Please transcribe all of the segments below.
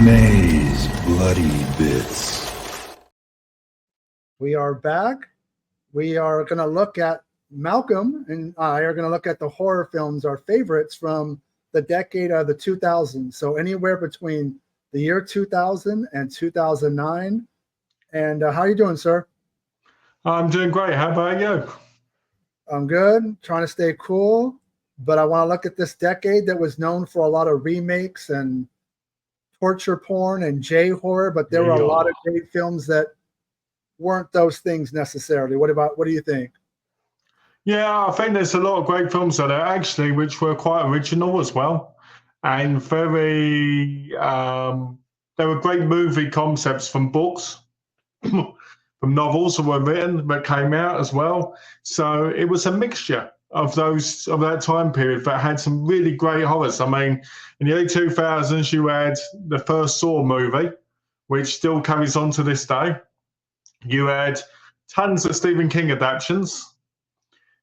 Bene's Bloody Bits. We are back. We are going to look at Malcolm and I are going to look at the horror films, our favorites from the decade of the 2000s. So anywhere between the year 2000 and 2009. And how are you doing, sir? I'm doing great. How about you? I'm good. Trying to stay cool. But I want to look at this decade that was known for a lot of remakes and torture porn and J-horror. But there were a lot of great films that weren't those things necessarily. What do you think? Yeah, I think there's a lot of great films out there actually, which were quite original as well, and very. There were great movie concepts from books, from novels that were written that came out as well. So it was a mixture of that time period that had some really great horrors. I mean, in the early 2000s, you had the first Saw movie, which still carries on to this day. You had tons of Stephen King adaptations.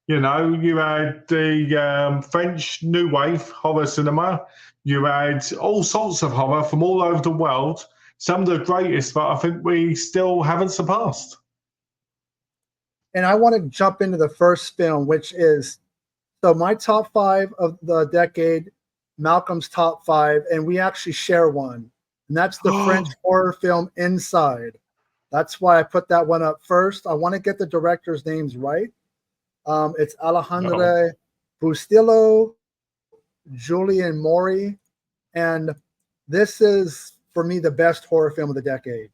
You know, you had the French New Wave horror cinema. You had all sorts of horror from all over the world. Some of the greatest that I think we still haven't surpassed. And I want to jump into the first film, which is, so my top 5 of the decade, Malcolm's top 5, and we actually share one. And that's the French horror film Inside. That's why I put that one up first. I want to get the directors' names right. It's Alejandro Bustillo, Julian Maury, and this is, for me, the best horror film of the decade.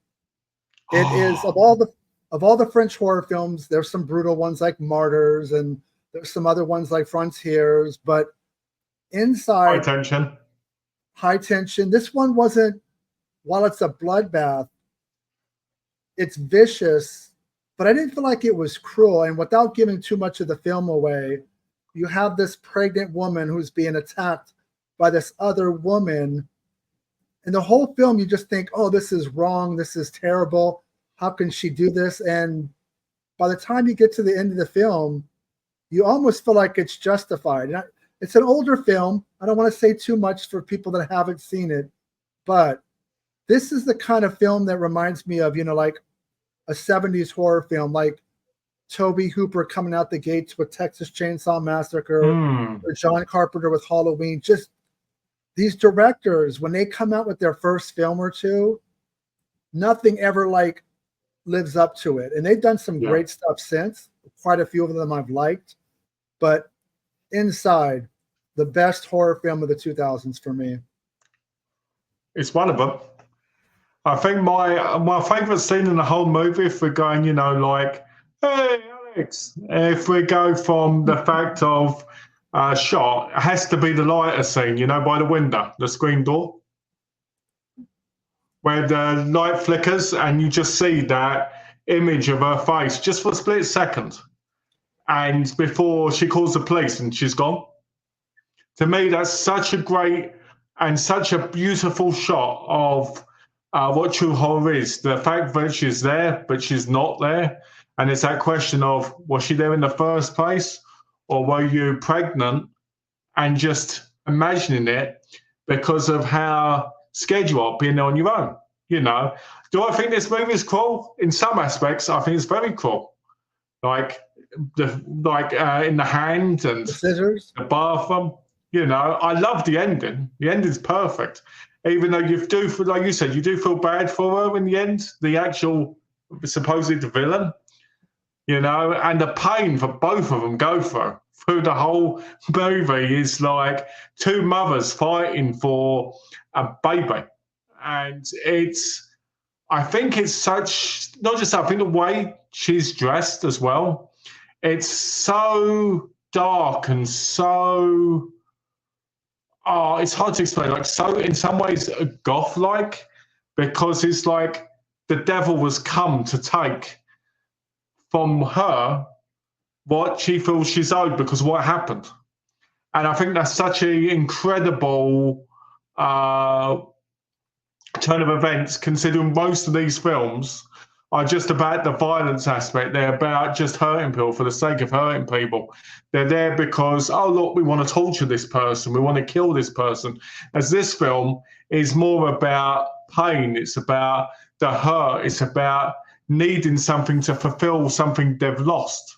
It is, of all the French horror films, there's some brutal ones like Martyrs, and there's some other ones like Frontiers, but Inside, High Tension. This one wasn't, while it's a bloodbath, it's vicious, but I didn't feel like it was cruel. And without giving too much of the film away, you have this pregnant woman who's being attacked by this other woman. And the whole film, you just think, oh, this is wrong. This is terrible. How can she do this? And by the time you get to the end of the film, you almost feel like it's justified. It's an older film. I don't want to say too much for people that haven't seen it, but this is the kind of film that reminds me of, like a 70s horror film, like Tobe Hooper coming out the gates with Texas Chainsaw Massacre, or John Carpenter with Halloween. Just these directors, when they come out with their first film or two, nothing ever like lives up to it. And they've done some great stuff since. Quite a few of them I've liked. But Inside, the best horror film of the 2000s for me. It's one of them. I think my favourite scene in the whole movie, if we're going, like, hey, Alex, if we go from the fact of shot, it has to be the lighter scene, by the window, the screen door, where the light flickers and you just see that image of her face just for a split second. And before she calls the police and she's gone. To me, that's such a great and such a beautiful shot of what true horror is. The fact that she's there, but she's not there. And it's that question of, was she there in the first place? Or were you pregnant and just imagining it because of how scared you are being on your own? Do I think this movie is cruel? In some aspects, I think it's very cruel. Like in the hand and the scissors, the bathroom. I love the ending. The ending's perfect. Even though like you said, you do feel bad for her in the end, the actual supposed villain, and the pain for both of them go through the whole movie is like two mothers fighting for a baby. And I think it's such, not just that, I think the way she's dressed as well, it's so dark and so, it's hard to explain, like so in some ways goth-like, because it's like the devil was come to take from her what she feels she's owed because of what happened. And I think that's such an incredible turn of events, considering most of these films are just about the violence aspect. They're about just hurting people for the sake of hurting people. They're there because, oh, look, we want to torture this person. We want to kill this person. As this film is more about pain. It's about the hurt. It's about needing something to fulfill something they've lost.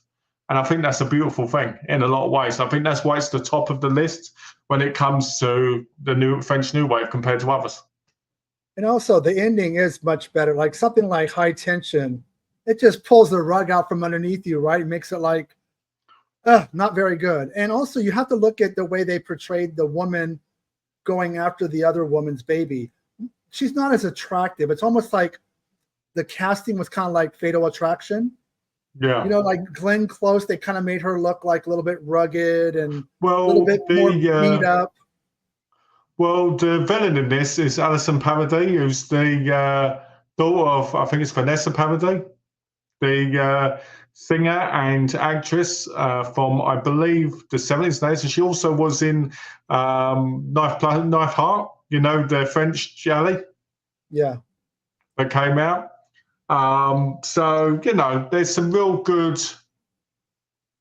And I think that's a beautiful thing in a lot of ways. I think that's why it's the top of the list when it comes to the new French New Wave compared to others. And also the ending is much better. Like something like High Tension, it just pulls the rug out from underneath you, right? It makes it like, not very good. And also you have to look at the way they portrayed the woman going after the other woman's baby. She's not as attractive. It's almost like the casting was kind of like Fatal Attraction. Yeah. You know, like Glenn Close, they kind of made her look like a little bit rugged and a Well, little bit more beat up. Well, the villain in this is Alison Paradis, who's the daughter of, I think it's Vanessa Paradis, the singer and actress from, I believe, the 70s days. And she also was in Knife Heart, you know, the French jelly. Yeah. That came out. So, you know, there's some real good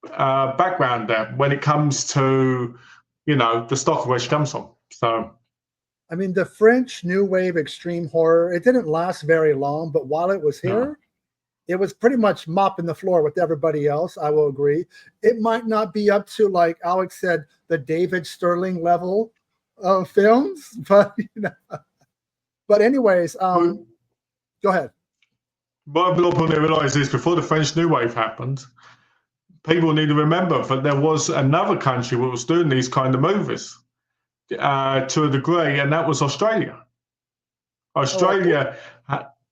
background there when it comes to, you know, the stock of where she comes from. So, I mean, the French New Wave extreme horror, it didn't last very long, but while it was here, it was pretty much mopping the floor with everybody else. I will agree. It might not be up to, like Alex said, the David Sterling level of films, but, you know. But anyways, go ahead. What a lot of people didn't realise is before the French New Wave happened, people need to remember that there was another country that was doing these kind of movies to a degree, and that was Australia. Australia,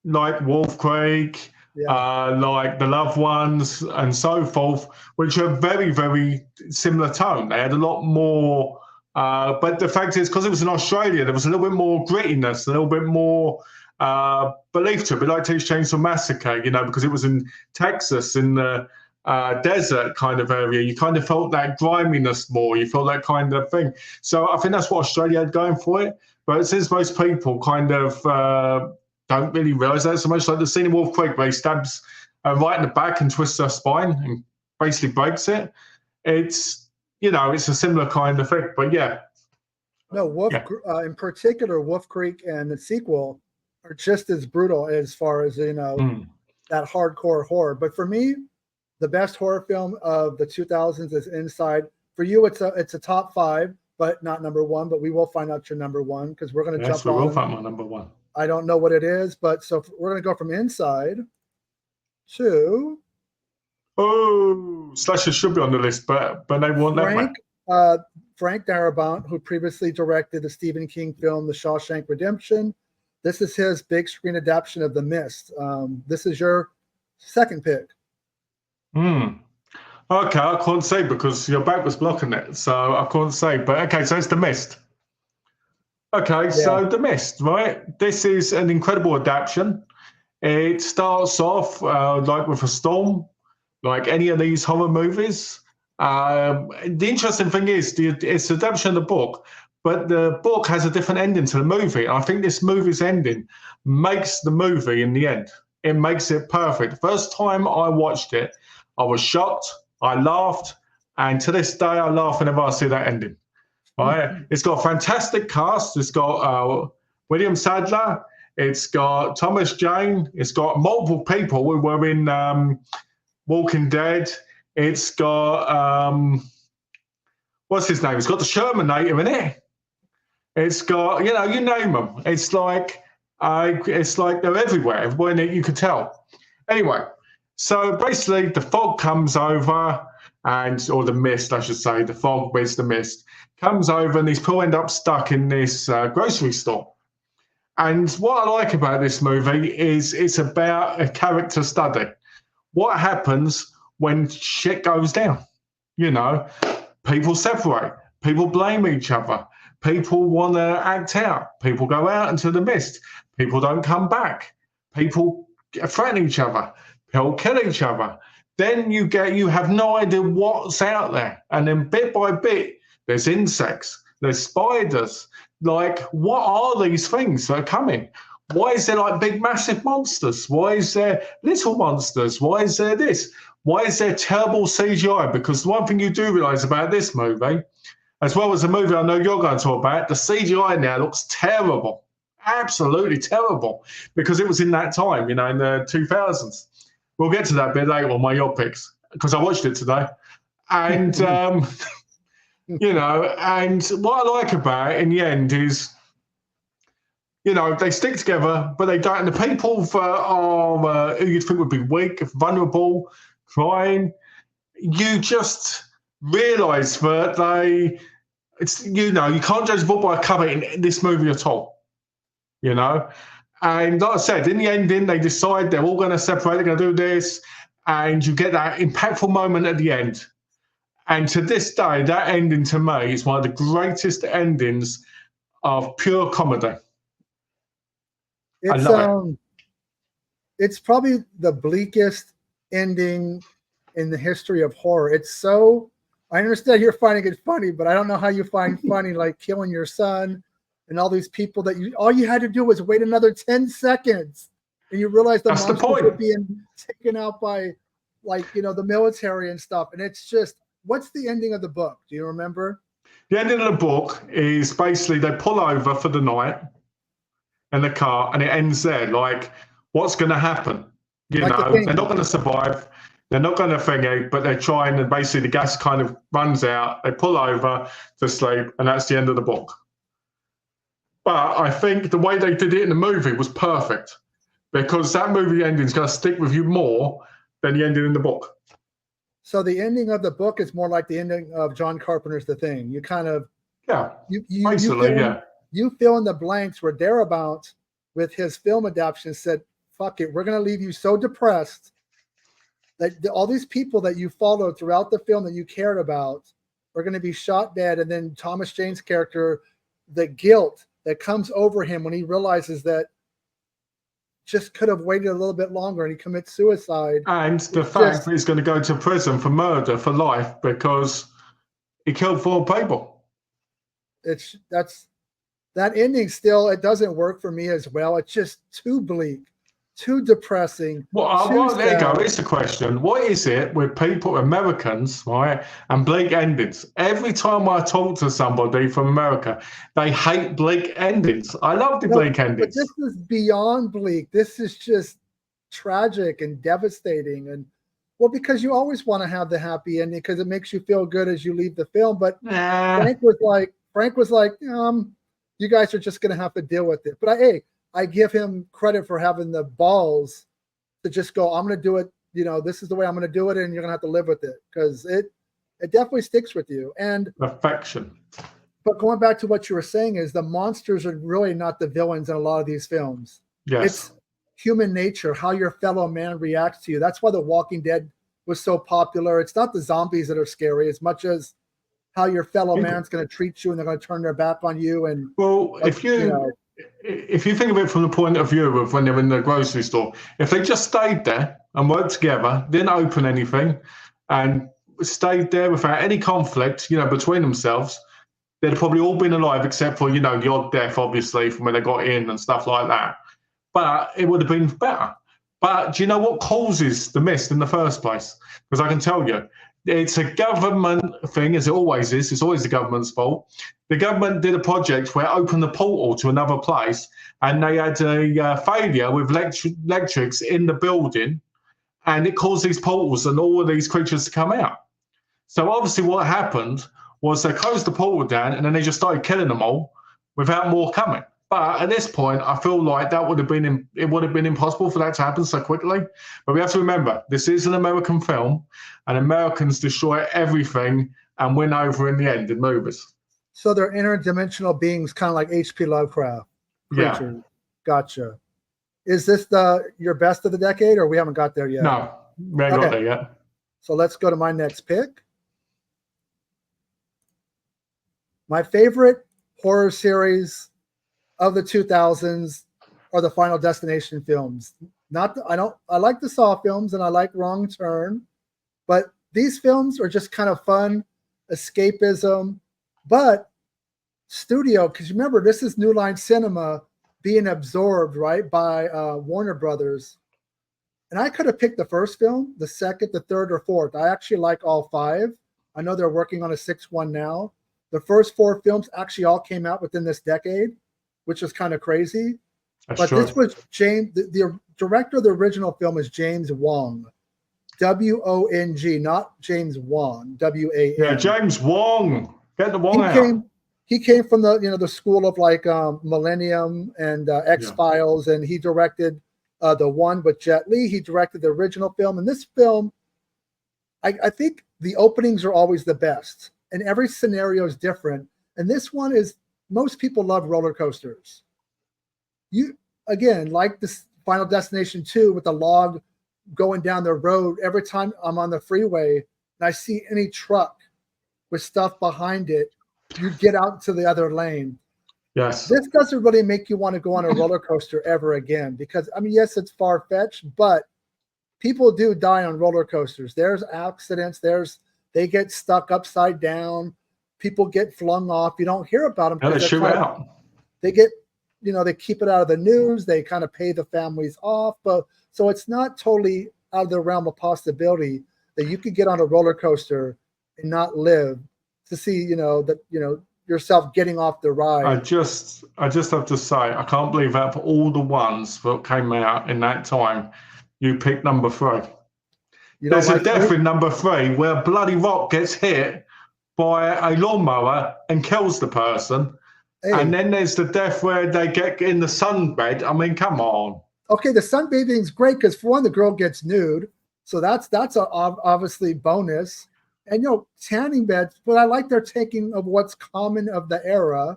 like Wolf Creek, like The Loved Ones, and so forth, which are very, very similar tone. They had a lot more, but the fact is, because it was in Australia, there was a little bit more grittiness, a little bit more belief to it. But like Texas Chainsaw Massacre, you know, because it was in Texas, in the desert kind of area, you kind of felt that griminess more. You felt that kind of thing. So I think that's what Australia had going for it. But since most people kind of don't really realise that so much, like the scene in Wolf Creek where he stabs right in the back and twists her spine and basically breaks it, it's, you know, it's a similar kind of thing. But yeah. No, in particular, Wolf Creek and the sequel are just as brutal as far as, you know, that hardcore horror. But for me, the best horror film of the 2000s is Inside. For you, it's a top 5, but not number 1. But we will find out your number 1 because we're going to jump on. Yes, we will find my number 1. I don't know what it is, but so we're going to go from Inside to. Oh, Slasher should be on the list, but they want that one. Frank Darabont, who previously directed the Stephen King film The Shawshank Redemption. This is his big screen adaptation of The Mist. This is your second pick. Okay, I can't say because your back was blocking it, so I can't say. But okay, so it's The Mist. Okay, so The Mist, right? This is an incredible adaptation. It starts off like with a storm, like any of these horror movies. The interesting thing is it's an adaptation of the book, but the book has a different ending to the movie. I think this movie's ending makes the movie in the end. It makes it perfect. The first time I watched it, I was shocked, I laughed, and to this day I laugh whenever I see that ending. Right? It's got a fantastic cast. It's got William Sadler. It's got Thomas Jane. It's got multiple people who were in Walking Dead. It's got what's his name? It's got the Shermanator in it. It's got, you know, you name them. It's like they're everywhere. When you could tell. Anyway, so basically the fog comes over, or the mist, I should say. The fog with the mist comes over, and these people end up stuck in this grocery store. And what I like about this movie is it's about a character study. What happens when shit goes down? You know, people separate, people blame each other, people want to act out, people go out into the mist, people don't come back, people threaten each other, people kill each other. Then you have no idea what's out there. And then bit by bit, there's insects, there's spiders. Like, what are these things that are coming? Why is there like big, massive monsters? Why is there little monsters? Why is there this? Why is there terrible CGI? Because the one thing you do realise about this movie, as well as the movie I know you're going to talk about, the CGI now looks terrible. absolutely terrible because it was in that time, in the 2000s. We'll get to that bit later on my your picks because I watched it today. And, and what I like about it in the end is, they stick together, but they don't. And the people that are who you'd think would be weak, vulnerable, crying, you just realise that you can't judge a book by a cover in this movie at all. And like I said, in the ending, they decide they're all going to separate. They're going to do this, and you get that impactful moment at the end. And to this day, that ending to me is one of the greatest endings of pure comedy. It's probably the bleakest ending in the history of horror. It's so, I understand you're finding it funny, but I don't know how you find funny like killing your son and all these people that all you had to do was wait another 10 seconds and you realize the monsters were being taken out by the military and stuff. And it's just, what's the ending of the book? Do you remember? The ending of the book is basically they pull over for the night in the car, and it ends there. Like, what's going to happen? They're not going to survive. They're not going to thingy, but they're trying, and basically the gas kind of runs out. They pull over to sleep, and that's the end of the book. But I think the way they did it in the movie was perfect because that movie ending is going to stick with you more than the ending in the book. So the ending of the book is more like the ending of John Carpenter's The Thing. You kind of you fill in the blanks where Darabont, with his film adaptation, said, fuck it, we're going to leave you so depressed that all these people that you followed throughout the film that you cared about are going to be shot dead. And then Thomas Jane's character, the guilt that comes over him when he realizes that just could have waited a little bit longer and he commits suicide. And the fact that he's going to go to prison for murder for life because he killed 4 people. That ending still, it doesn't work for me as well. It's just too bleak, too depressing. Well, there you go. It's the question. What is it with people, Americans, right, and bleak endings? Every time I talk to somebody from America, they hate bleak endings. I love the bleak endings. But this is beyond bleak. This is just tragic and devastating. And because you always want to have the happy ending because it makes you feel good as you leave the film. But Frank was like, you guys are just going to have to deal with it. But I give him credit for having the balls to just go, I'm going to do it. This is the way I'm going to do it. And you're going to have to live with it because it definitely sticks with you. And affection. But going back to what you were saying is the monsters are really not the villains in a lot of these films. Yes. It's human nature, how your fellow man reacts to you. That's why The Walking Dead was so popular. It's not the zombies that are scary as much as how your fellow man's going to treat you and they're going to turn their back on you. And if you think of it from the point of view of when they're in the grocery store, if they just stayed there and worked together, didn't open anything, and stayed there without any conflict, between themselves, they'd probably all been alive except for, the odd death, obviously, from when they got in and stuff like that. But it would have been better. But do you know what causes the mist in the first place? Because I can tell you, it's a government thing, as it always is. It's always the government's fault. The government did a project where it opened the portal to another place, and they had a failure with electrics in the building, and it caused these portals and all of these creatures to come out. So obviously what happened was they closed the portal down, and then they just started killing them all without more coming. But at this point, I feel like it would have been impossible for that to happen so quickly. But we have to remember, this is an American film, and Americans destroy everything and win over in the end in movies. So they're interdimensional beings, kind of like H.P. Lovecraft creatures. Yeah. Gotcha. Is this your best of the decade, or we haven't got there yet? No, we haven't got there yet. So let's go to my next pick. My favorite horror series of the 2000s are the Final Destination films. I like the Saw films and I like Wrong Turn, but these films are just kind of fun, escapism, but studio, because remember, this is New Line Cinema being absorbed, right, by Warner Brothers. And I could have picked the first film, the second, the third, or fourth. I actually like all 5. I know they're working on a 6th one now. The first 4 films actually all came out within this decade, which is kind of crazy. That's But true. this was James, the director of the original film is James Wong, W-O-N-G, not James Wan, W-A-N. Yeah, James Wong. Get the Wong out. He came from the school of like Millennium and X-Files, and he directed the one with Jet Li. He directed the original film. And this film, I think the openings are always the best, and every scenario is different. And this one is, most people love roller coasters. You, again, like this Final Destination 2 with the log going down the road, every time I'm on the freeway and I see any truck with stuff behind it, you get out to the other lane. Yes. This doesn't really make you want to go on a roller coaster ever again, because, I mean, yes, it's far-fetched, but people do die on roller coasters. There's accidents. They get stuck upside down. People get flung off. You don't hear about them. And they shoot out. They get, they keep it out of the news. They kind of pay the families off. But so it's not totally out of the realm of possibility that you could get on a roller coaster and not live to see, yourself getting off the ride. I just have to say, I can't believe out of all the ones that came out in that time, you picked number 3. There's a death in number 3 where Bloody Rock gets hit by a lawnmower and kills the person. Hey. And then there's the death where they get in the sunbed. I mean, come on. Okay, the sunbathing is great because, for one, the girl gets nude. So that's obviously bonus. And, tanning beds, but I like their taking of what's common of the era.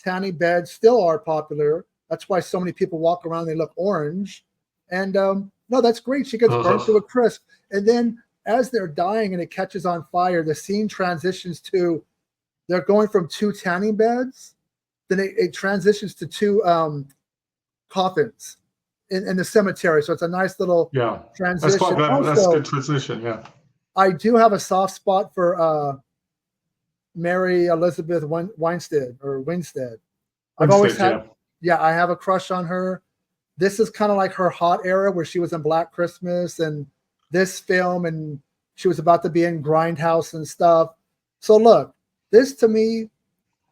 Tanning beds still are popular. That's why so many people walk around, they look orange. And no, that's great. She gets burnt to a crisp. And then as they're dying and it catches on fire, the scene transitions to, they're going from 2 tanning beds. Then it transitions to 2 coffins in the cemetery. So it's a nice little transition. That's quite good. That's a good transition, yeah. I do have a soft spot for Mary Elizabeth Winstead. I've always had, I have a crush on her. This is kind of like her hot era where she was in Black Christmas and this film, and she was about to be in Grindhouse and stuff. So look, this to me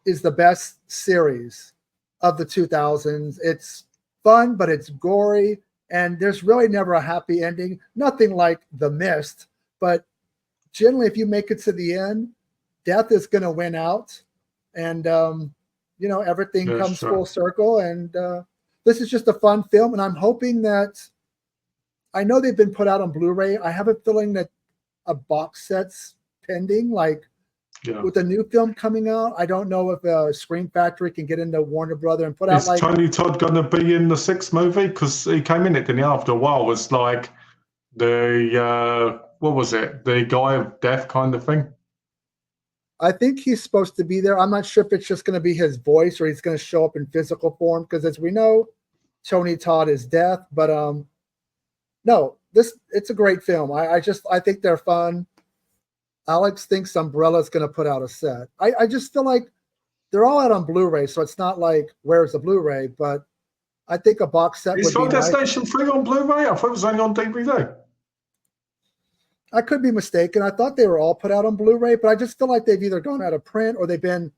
is the best series of the 2000s. It's fun, but it's gory, and there's really never a happy ending. Nothing like The Mist, but generally, if you make it to the end, death is going to win out, and everything comes full circle. And this is just a fun film, and I'm hoping that, I know they've been put out on Blu-ray. I have a feeling that a box set's pending, with the new film coming out. I don't know if Scream Factory can get into Warner Brother and put out. Is Tony Todd going to be in the 6th movie? Because he came in it, didn't he? After a while, was like the what was it? The guy of death kind of thing. I think he's supposed to be there. I'm not sure if it's just going to be his voice or he's going to show up in physical form, because as we know, Tony Todd is death. But no, it's a great film. I think they're fun. Alex thinks Umbrella's going to put out a set. I just feel like they're all out on Blu-ray, so it's not like, where's the Blu-ray? But I think a box set would be nice. Is Destination 3 on Blu-ray? I thought it was only on DVD. I could be mistaken. I thought they were all put out on Blu-ray, but I just feel like they've either gone out of print or they've been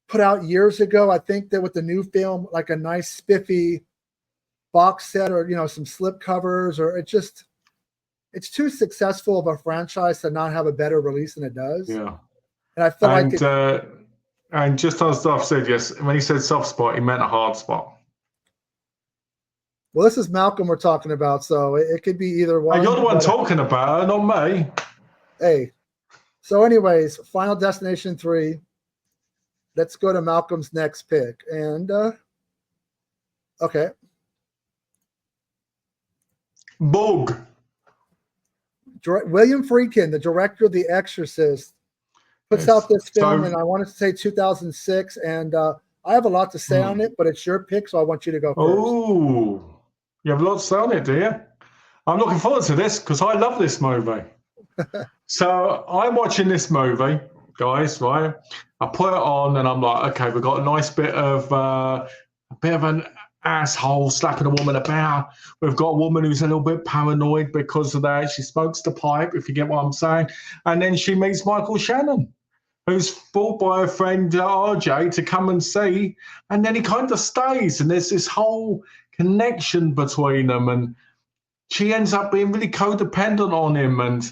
put out years ago. I think that with the new film, like a nice spiffy box set or, some slip covers, or it's too successful of a franchise to not have a better release than it does. Yeah. And I feel and just as Duff said, yes, when he said soft spot, he meant a hard spot. Well, this is Malcolm we're talking about, so it could be either one. You're the one talking about it, not me. Hey. So anyways, Final Destination 3. Let's go to Malcolm's next pick. And, okay. Bug. William Friedkin, the director of The Exorcist, puts out this film, and I wanted to say 2006, and I have a lot to say on it, but it's your pick, so I want you to go first. Oh. You have a lot to say on it, do you? I'm looking forward to this because I love this movie. So I'm watching this movie, guys, right? I put it on and I'm like, okay, we've got a nice bit of an asshole slapping a woman about. We've got a woman who's a little bit paranoid because of that. She smokes the pipe, if you get what I'm saying. And then she meets Michael Shannon. who's brought by a friend RJ to come and see, and then he kind of stays, and there's this whole connection between them, and she ends up being really codependent on him, and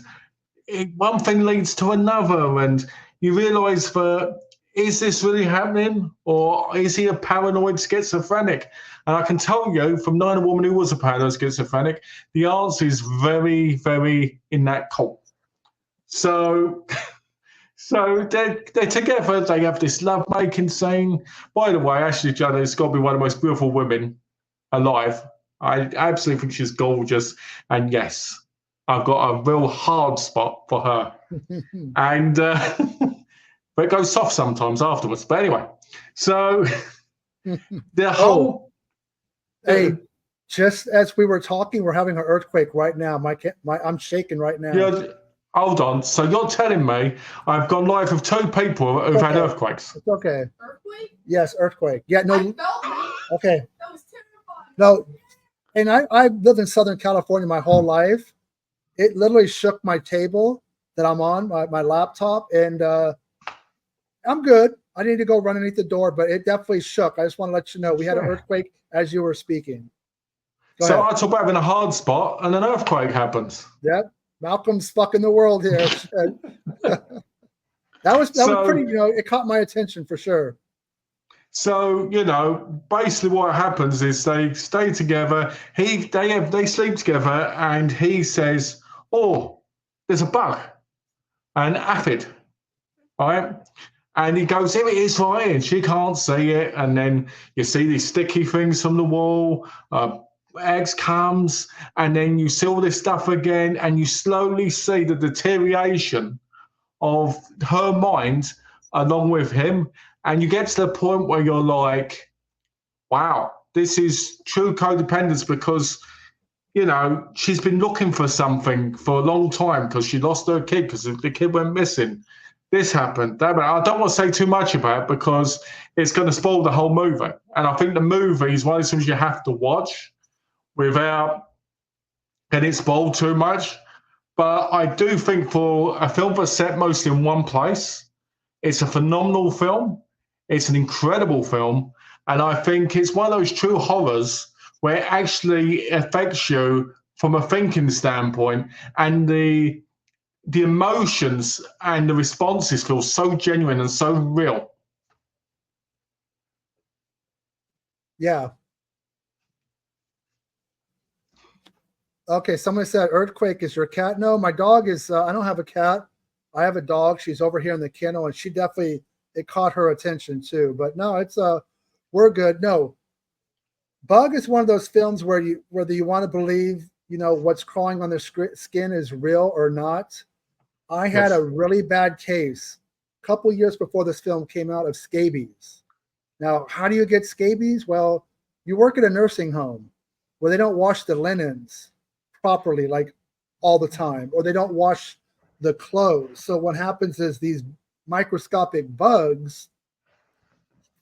one thing leads to another, and you realise that is this really happening, or is he a paranoid schizophrenic? And I can tell you, from knowing a woman who was a paranoid schizophrenic, the answer is very, very in that cult. So, so they're together. They have this love-making scene. By the way, Ashley Judd has got to be one of the most beautiful women alive. I absolutely think she's gorgeous. And yes, I've got a real hard spot for her. And but it goes soft sometimes afterwards. But anyway, so the whole. Hey, just as we were talking, we're having an earthquake right now. I'm shaking right now. Yeah, hold on. So you're telling me I've gone live with two people who've had earthquakes? It's okay. Earthquake? Yes, earthquake. Yeah, no. I felt that. Okay. That was terrifying. No, and I lived in Southern California my whole life. It literally shook my table that I'm on, my laptop, and I'm good. I need to go run underneath the door, but it definitely shook. I just want to let you know we had an earthquake as you were speaking. So I talk about having a hard spot, and an earthquake happens. Yep, Malcolm's fucking the world here. that was pretty. It caught my attention for sure. So basically, what happens is they stay together. They sleep together, and he says, "Oh, there's a bug, an aphid, right?" And he goes, "Here it is, right?" And she can't see it. And then you see these sticky things from the wall. Eggs comes, and then you see all this stuff again, and you slowly see the deterioration of her mind along with him. And you get to the point where you're like, wow, this is true codependence, because, she's been looking for something for a long time because she lost her kid, because the kid went missing. This happened, that happened. I don't want to say too much about it because it's going to spoil the whole movie. And I think the movie is one of those things you have to watch without getting spoiled too much. But I do think for a film that's set mostly in one place, it's a phenomenal film. It's an incredible film. And I think it's one of those true horrors where it actually affects you from a thinking standpoint, and the emotions and the responses feel so genuine and so real. Yeah. Okay, somebody said earthquake is your cat. No, my dog is, I don't have a cat. I have a dog. She's over here in the kennel, and she definitely, it caught her attention too. But no, it's, we're good. No, Bug is one of those films where whether you want to believe, what's crawling on their skin is real or not. I had a really bad case a couple years before this film came out of scabies. Now, how do you get scabies? Well, you work at a nursing home where they don't wash the linens properly, like all the time, or they don't wash the clothes. So what happens is these microscopic bugs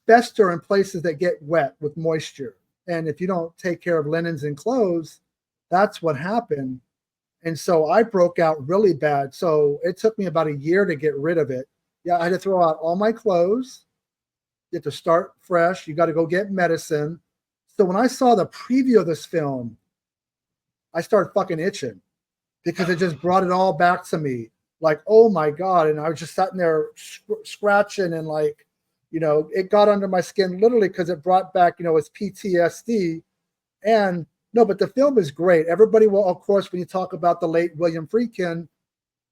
fester in places that get wet with moisture. And if you don't take care of linens and clothes, that's what happened. And so I broke out really bad. So it took me about a year to get rid of it. Yeah, I had to throw out all my clothes. You have to start fresh. You got to go get medicine. So when I saw the preview of this film, I started fucking itching because it just brought it all back to me. Like, oh my God. And I was just sitting there scratching, and like, it got under my skin literally because it brought back, its PTSD. And no, but the film is great. Everybody will, of course, when you talk about the late William Friedkin,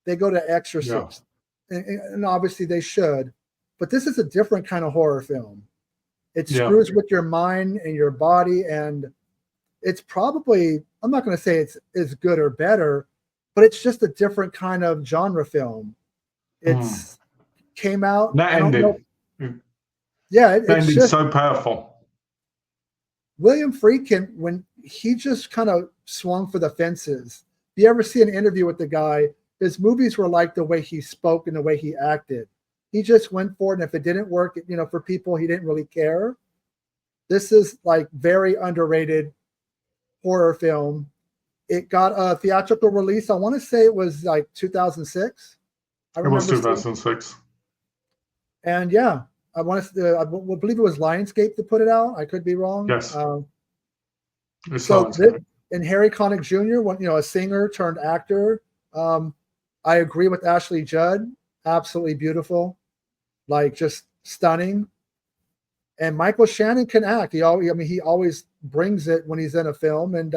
they go to Exorcist. Yeah. And obviously they should. But this is a different kind of horror film. It screws with your mind and your body. And it's probably, I'm not going to say it's good or better, but it's just a different kind of genre film. It's came out. That ended. Yeah. That ended just so powerful. William Friedkin, when he just kind of swung for the fences. If you ever see an interview with the guy, his movies were like the way he spoke and the way he acted. He just went for it. And if it didn't work, for people, he didn't really care. This is like very underrated horror film. It got a theatrical release. I want to say it was like 2006. It was 2006. And yeah, I want to. I believe it was Lionsgate that put it out. I could be wrong. Yes. It's So Lionsgate. and Harry Connick Jr., a singer turned actor. I agree with Ashley Judd. Absolutely beautiful, like just stunning. And Michael Shannon can act. He always brings it when he's in a film. And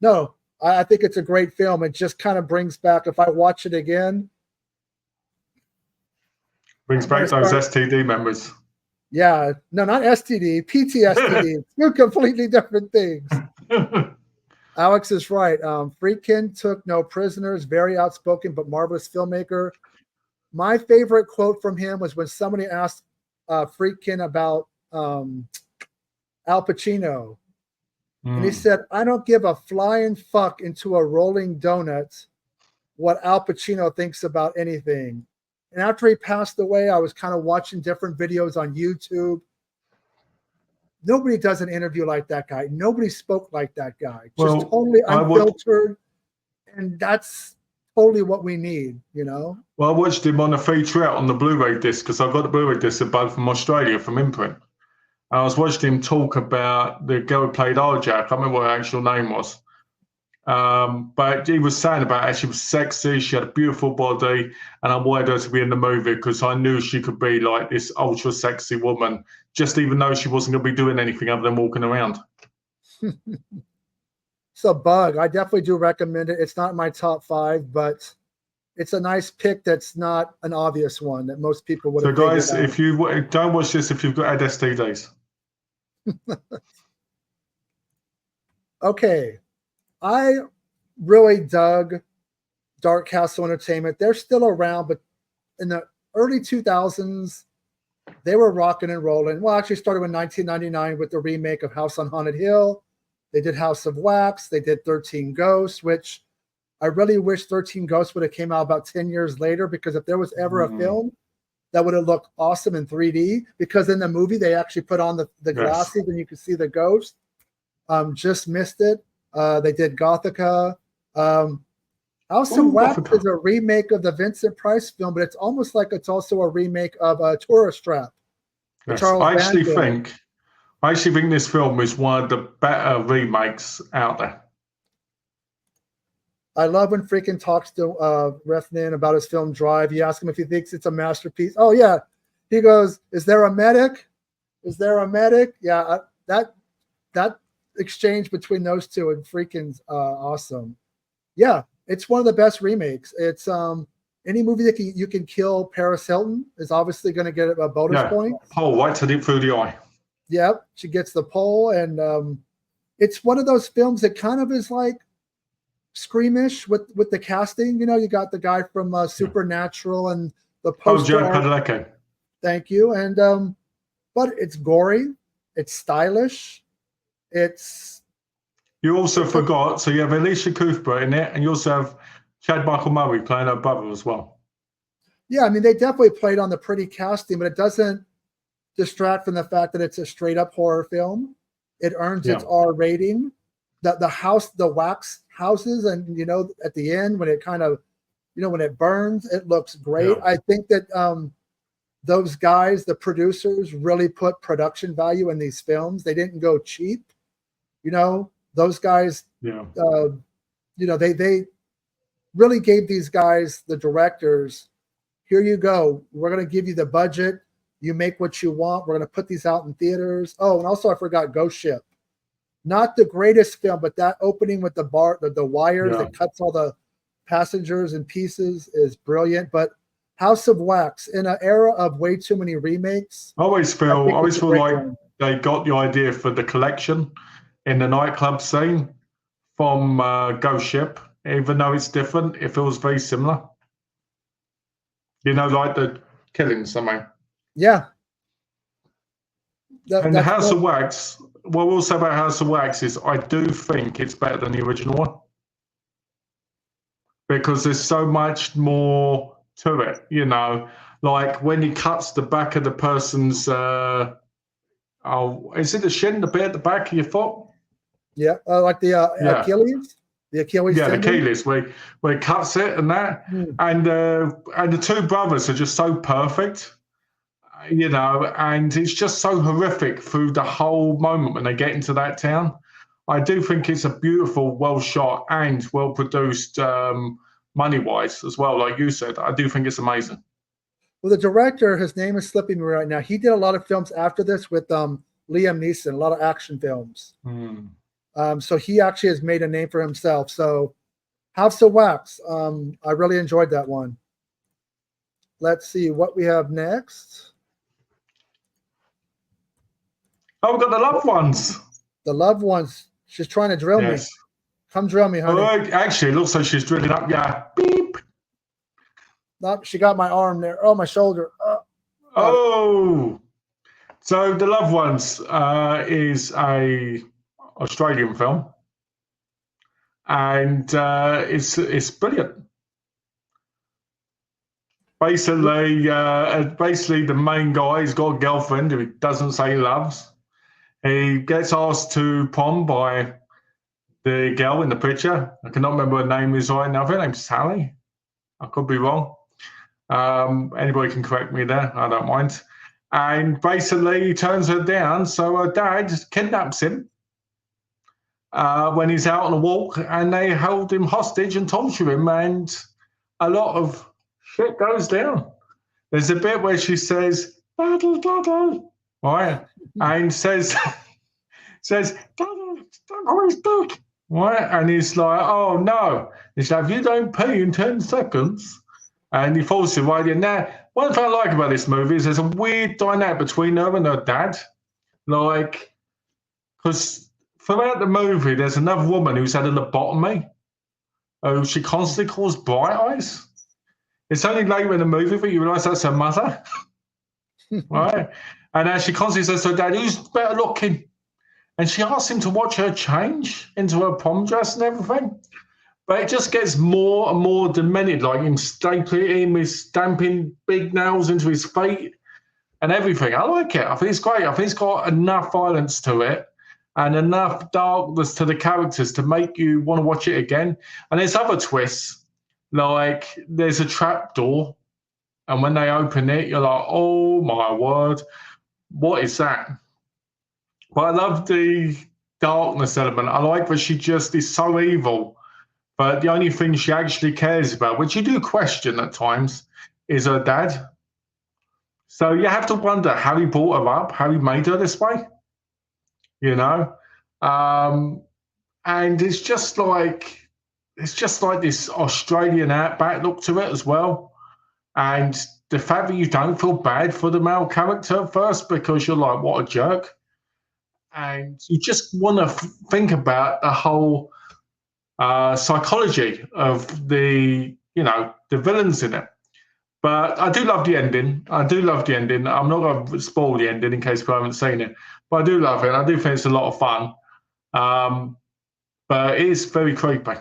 no, I think it's a great film. It just kind of brings back. If I watch it again, Brings back those STD members. Yeah, no, not STD, PTSD. Two completely different things. Alex is right. Friedkin took no prisoners, very outspoken but marvelous filmmaker. My favorite quote from him was when somebody asked Friedkin about Al Pacino. And he said, I don't give a flying fuck into a rolling donut what Al Pacino thinks about anything. And after he passed away, I was kind of watching different videos on YouTube. Nobody does an interview like that guy. Nobody spoke like that guy. Just totally unfiltered. And that's totally what we need, Well, I watched him on a featurette on the Blu-ray disc because I got the Blu-ray disc both from Australia, from Imprint. And I was watching him talk about the girl who played Arja. I can't remember what her actual name was. But he was saying about how she was sexy, she had a beautiful body, and I wanted her to be in the movie because I knew she could be like this ultra sexy woman, just even though she wasn't going to be doing anything other than walking around. So Bug, I definitely do recommend it. It's not my top 5, but it's a nice pick that's not an obvious one that most people would have. So guys, if you don't watch this if you've got STDs. Okay. I really dug Dark Castle Entertainment. They're still around, but in the early 2000s, they were rocking and rolling. Well, actually started in 1999 with the remake of House on Haunted Hill. They did House of Wax. They did 13 Ghosts, which I really wish 13 Ghosts would have came out about 10 years later, because if there was ever a film that would have looked awesome in 3D, because in the movie they actually put on the glasses and you could see the ghost. Just missed it. They did Gothica. House of Wax is a remake of the Vincent Price film, but it's almost like it's also a remake of Tourist Trap. Yes. I actually think this film is one of the better remakes out there. I love when freaking talks to Refnin about his film Drive. You ask him if he thinks it's a masterpiece. Oh yeah, he goes, "Is there a medic? Is there a medic?" Yeah, that exchange between those two and freaking awesome. Yeah, it's one of the best remakes. It's any movie that you can kill Paris Hilton is obviously going to get a bonus point. Oh, right to deep through the eye. Yep, she gets the pole, and it's one of those films that kind of is like Screamish with the casting. You got the guy from Supernatural and the poster. Joe Padalecki. Thank you. And but it's gory, it's stylish. You also forgot, so you have Alicia Cuthbert in it, and you also have Chad Michael Murray playing her brother as well. Yeah, I mean, they definitely played on the pretty casting, but it doesn't distract from the fact that it's a straight up horror film. It earns its R rating. The wax houses, and at the end when it kind of, when it burns, it looks great. Yeah. I think that those guys, the producers, really put production value in these films. They didn't go cheap. Those guys, they really gave these guys, the directors, here you go. We're going to give you the budget. You make what you want. We're going to put these out in theaters. Oh, and also I forgot Ghost Ship. Not the greatest film, but that opening with the wires that cuts all the passengers in pieces is brilliant. But House of Wax, in an era of way too many remakes, I always feel like they got the idea for the collection in the nightclub scene from Ghost Ship, even though it's different. It feels very similar. Like the killings, I mean. Yeah. And the House of Wax, what we'll say about House of Wax is I do think it's better than the original one, because there's so much more to it, like when he cuts the back of the person's, is it the shin, the bit at the back of your foot? Yeah, like the Achilles? The Achilles. Yeah, the Achilles, where he cuts it and that. And the two brothers are just so perfect. you know, and it's just so horrific through the whole moment when they get into that town. I do think it's a beautiful, well shot and well produced, money wise as well. Like you said, I do think it's amazing. Well, the director, his name is slipping me right now. He did a lot of films after this with Liam Neeson, a lot of action films. So he actually has made a name for himself. So House of Wax, I really enjoyed that one. Let's see what we have next. Oh, we've got the loved ones. The loved ones. She's trying to drill me. Come drill me, honey. Oh, actually, it looks like she's drilling up. Yeah. Beep. Nope, she got my arm there. Oh, my shoulder. Oh. So the loved ones is a Australian film, and it's brilliant. Basically, the main guy, he's got a girlfriend who he doesn't say he loves. He gets asked to prom by the girl in the picture. I cannot remember her name is right now. I think her name's Sally. I could be wrong. Anybody can correct me there. I don't mind. And basically, he turns her down. So her dad kidnaps him when he's out on a walk, and they hold him hostage and torture him. And a lot of shit goes down. There's a bit where she says, "Daddy, daddy," right, and says, "Daddy, don't always dick," right, and he's like, "Oh no!" He's like, "If you don't pee in 10 seconds," and he falls it right in. Now, one thing I like about this movie is there's a weird dynamic between her and her dad, like, because throughout the movie there's another woman who's had a lobotomy, who she constantly calls Bright Eyes. It's only later in the movie that you realise that's her mother, right? And she constantly says to her dad, "Who's better looking?" And she asks him to watch her change into her prom dress and everything. But it just gets more and more demented, like him stamping big nails into his feet and everything. I like it. I think it's great. I think it's got enough violence to it and enough darkness to the characters to make you want to watch it again. And there's other twists. Like, there's a trap door, and when they open it, you're like, "Oh my word, what is that?" But I love the darkness element. I like that she just is so evil, but the only thing she actually cares about, which you do question at times, is her dad. So you have to wonder how he brought her up, how he made her this way, you know? And it's just like this Australian outback look to it as well. And the fact that you don't feel bad for the male character at first because you're like, what a jerk. And you just want to think about the whole psychology of the villains in it. But I do love the ending. I'm not going to spoil the ending in case people haven't seen it. But I do love it. I do think it's a lot of fun. But it is very creepy.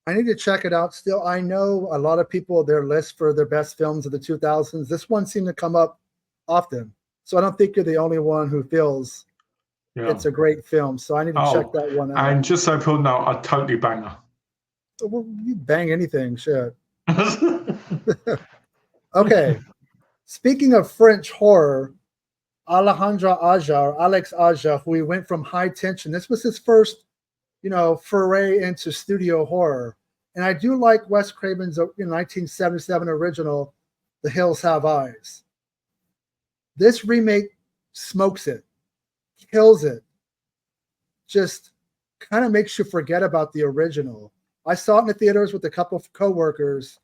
I need to check it out still. I know a lot of people, their list for their best films of the 2000s, this one seemed to come up often. So I don't think you're the only one who feels it's a great film. So I need to check that one out. And just so people know, I totally bang her. Well, you bang anything, shit. Okay. Speaking of French horror, Alex Aja, who he went from High Tension. This was his first foray into studio horror. And I do like Wes Craven's 1977 original, The Hills Have Eyes. This remake smokes it, kills it, just kind of makes you forget about the original. I saw it in the theaters with a couple of coworkers,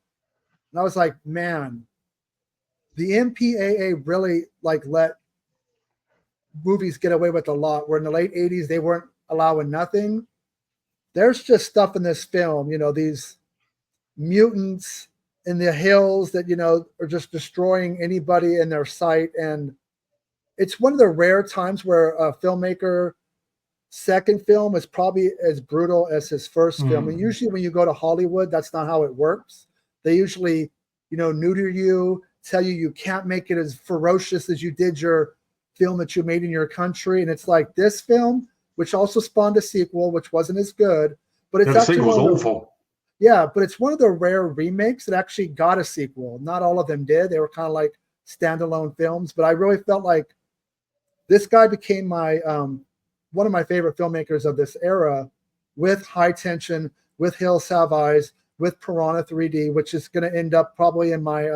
and I was like, man, the MPAA really let movies get away with a lot, where in the late 80s, they weren't allowing nothing. There's just stuff in this film, these mutants in the hills that, are just destroying anybody in their sight. And it's one of the rare times where a filmmaker second film is probably as brutal as his first film. And usually when you go to Hollywood, that's not how it works. They usually, neuter you, tell you can't make it as ferocious as you did your film that you made in your country. And it's like this film, which also spawned a sequel, which wasn't as good, but it's actually awful. Yeah, but it's one of the rare remakes that actually got a sequel. Not all of them did. They were kind of like standalone films, but I really felt like this guy became my one of my favorite filmmakers of this era, with High Tension, with Hills Have Eyes, with Piranha 3D, which is going to end up probably in my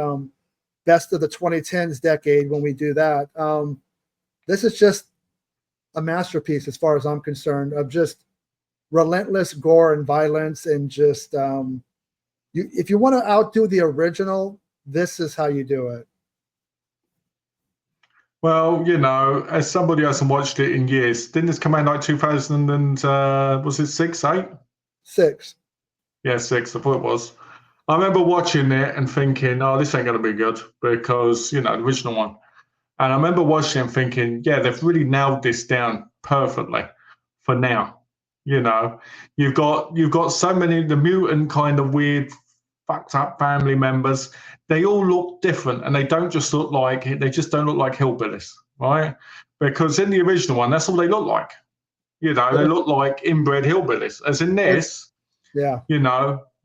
best of the 2010s decade when we do that. This is just a masterpiece as far as I'm concerned, of just relentless gore and violence, and just if you want to outdo the original, this is how you do it. Well, you know, as somebody who hasn't watched it in years, didn't this come out like 2000 and was it 6, 8? 6. Yeah, 6. I thought it was. I remember watching it and thinking, "Oh, this ain't gonna be good," because the original one. And I remember watching it and thinking, "Yeah, they've really nailed this down perfectly for now." You've got so many the mutant kind of weird, fucked up family members. They all look different, and they just don't look like hillbillies, right? Because in the original one, that's all they look like. They look like inbred hillbillies. As in this, yeah,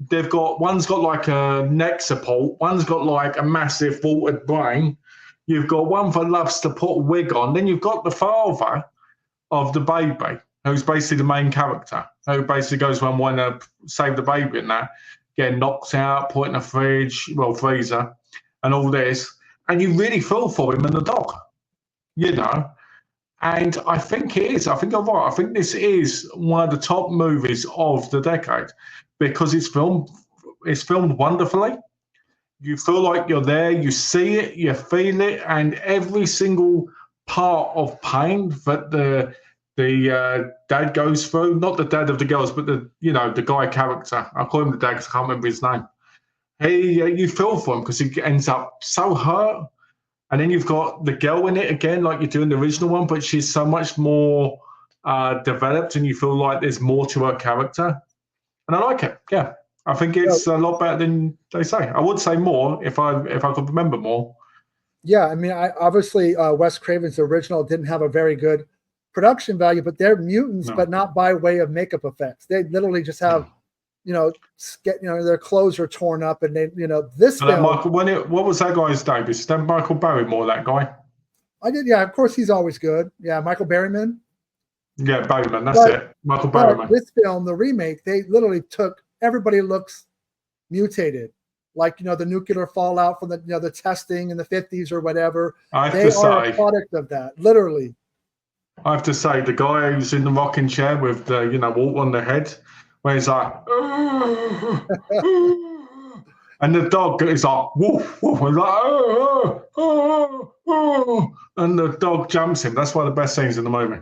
they've got one's got like a neck support, one's got like a massive vaulted brain. You've got one that loves to put a wig on. Then you've got the father of the baby, who's basically the main character, who basically goes around wanting to save the baby and that, getting knocked out, put in a freezer, and all this. And you really feel for him and the dog, And I think it is. I think you're right. I think this is one of the top movies of the decade because it's filmed wonderfully. You feel like you're there, you see it, you feel it, and every single part of pain that the dad goes through, not the dad of the girls, but the guy character. I call him the dad because I can't remember his name. You feel for him because he ends up so hurt. And then you've got the girl in it again, like you do in the original one, but she's so much more developed, and you feel like there's more to her character. And I like it. Yeah, I think it's a lot better than they say. I would say more if I could remember more. Yeah, I mean, obviously Wes Craven's original didn't have a very good production value, but they're mutants, but not by way of makeup effects. They literally just have, their clothes are torn up, and they, this film. What was that guy's name? Is that Michael Barrymore? That guy? I did, yeah. Of course, he's always good. Yeah, Michael Berryman. Yeah, Berryman. That's it. Michael Berryman. This film, the remake, they literally took everybody looks mutated, like the nuclear fallout from the testing in the 50s or whatever. They are a product of that, literally. I have to say, the guy who's in the rocking chair with the water on the head, where he's like, and the dog is like, woof, woof, and like, and the dog jumps him. That's one of the best scenes in the movie.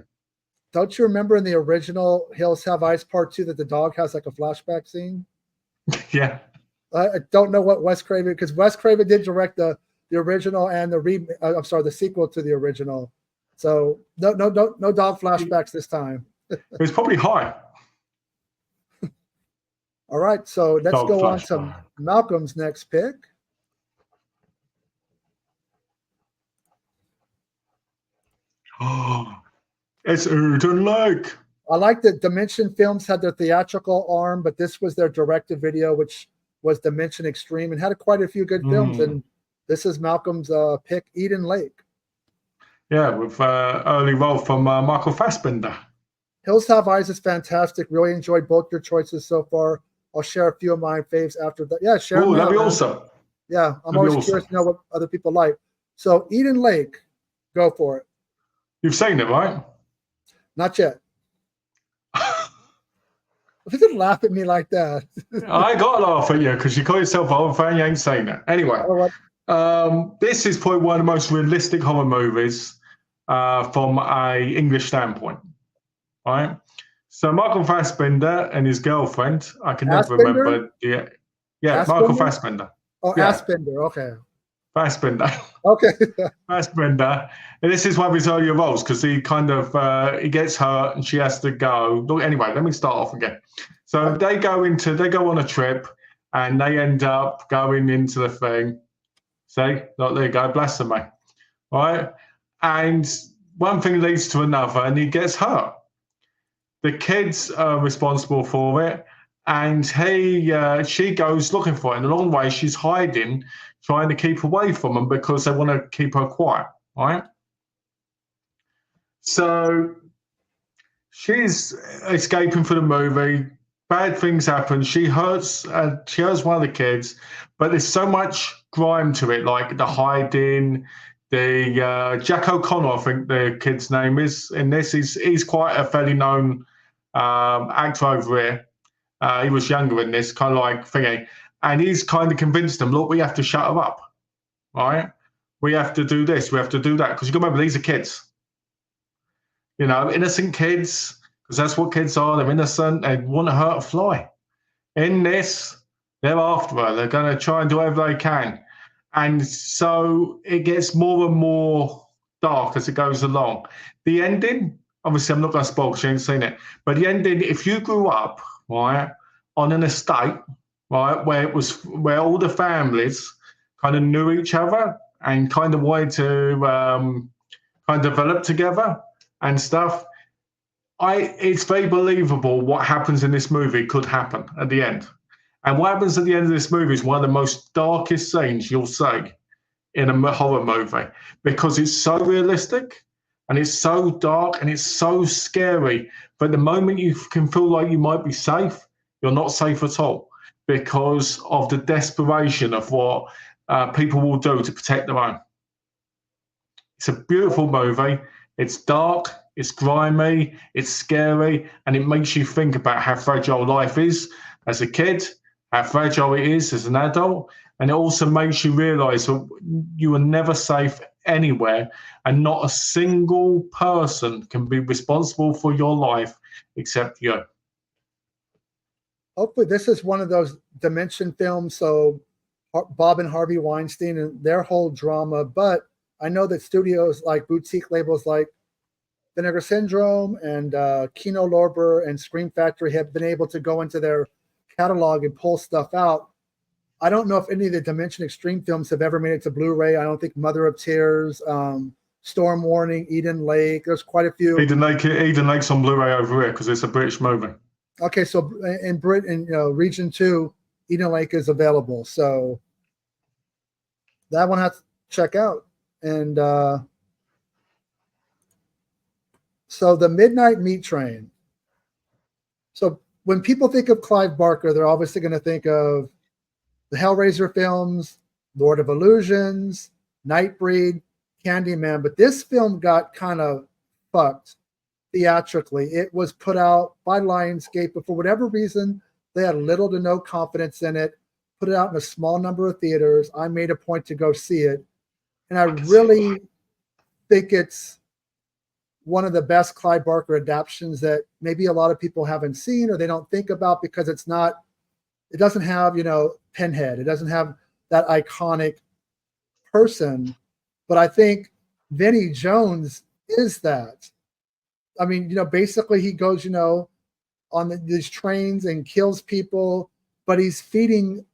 Don't you remember in the original Hills Have Eyes Part 2 that the dog has like a flashback scene? Yeah. I don't know what Wes Craven, because Wes Craven did direct the original and the sequel to the original. So no dog flashbacks this time. It was probably high. All right, so let's go on to Malcolm's next pick. Oh, it's Eden Lake. I like that Dimension Films had their theatrical arm, but this was their directed-video, which was Dimension Extreme, and had quite a few good films. And this is Malcolm's pick, Eden Lake. Yeah, with early role from Michael Fassbender. Hills Have Eyes is fantastic. Really enjoyed both your choices so far. I'll share a few of my faves after that. Yeah, share them. Oh, that'd be awesome. Yeah, I'm always curious to know what other people like. So Eden Lake, go for it. You've seen it, right? Not yet. If you didn't laugh at me like that. I got to laugh at you because you call yourself a horror fan, you ain't seen it. Anyway, this is probably one of the most realistic horror movies from a English standpoint, right? So Michael Fassbender and his girlfriend, I can never remember. Yeah, Michael Fassbender. Oh, yeah. Aspender, okay. Fassbender. Okay. Fassbender. And this is one of his earlier roles because he kind of he gets hurt and she has to go. Anyway, let me start off again. So they go on a trip and they end up going into the thing. See, there you go, bless me. Right? And one thing leads to another and he gets hurt. The kids are responsible for it. and she goes looking for it. And along the way, she's hiding, trying to keep away from them because they want to keep her quiet, right? So she's escaping for the movie. Bad things happen. She hurts one of the kids, but there's so much grime to it, like the hiding. The Jack O'Connor, I think the kid's name is in this. He's quite a fairly known actor over here. He was younger in this, kind of like thingy, and he's kind of convinced them, look, we have to shut her up, right? We have to do this, we have to do that, because you got to remember these are kids, innocent kids, because that's what kids are. They're innocent. They want to hurt a fly. In this, they're after her. They're going to try and do whatever they can. And so it gets more and more dark as it goes along. The ending, obviously, I'm not going to spoil because you ain't seen it, but the ending, if you grew up, right, on an estate, right, where all the families kind of knew each other and kind of wanted to kind of develop together and stuff, it's very believable what happens in this movie could happen at the end. And what happens at the end of this movie is one of the most darkest scenes you'll see in a horror movie, because it's so realistic and it's so dark and it's so scary. But the moment you can feel like you might be safe, you're not safe at all, because of the desperation of what people will do to protect their own. It's a beautiful movie. It's dark, it's grimy, it's scary, and it makes you think about how fragile life is as a kid, how fragile it is as an adult, and it also makes you realise that you are never safe anywhere, and not a single person can be responsible for your life except you. Hopefully this is one of those Dimension films, so Bob and Harvey Weinstein and their whole drama, but I know that studios like boutique labels like Vinegar Syndrome and Kino Lorber and Scream Factory have been able to go into their catalog and pull stuff out. I don't know if any of the Dimension Extreme films have ever made it to Blu-ray. I don't think Mother of Tears, Storm Warning, Eden Lake. There's quite a few. Eden Lake's on Blu-ray over here because it's a British movie. Okay, so in Britain, Region 2, Eden Lake is available. So that one has to check out. And so the Midnight Meat Train. So when people think of Clive Barker, they're obviously going to think of the Hellraiser films, Lord of Illusions, Nightbreed, Candyman. But this film got kind of fucked theatrically. It was put out by Lionsgate, but for whatever reason, they had little to no confidence in it. Put it out in a small number of theaters. I made a point to go see it. And I really think it's one of the best Clive Barker adaptations that maybe a lot of people haven't seen or they don't think about, because it doesn't have, Pinhead. It doesn't have that iconic person. But I think Vinnie Jones is that. I mean, basically he goes, on these trains and kills people, but he's feeding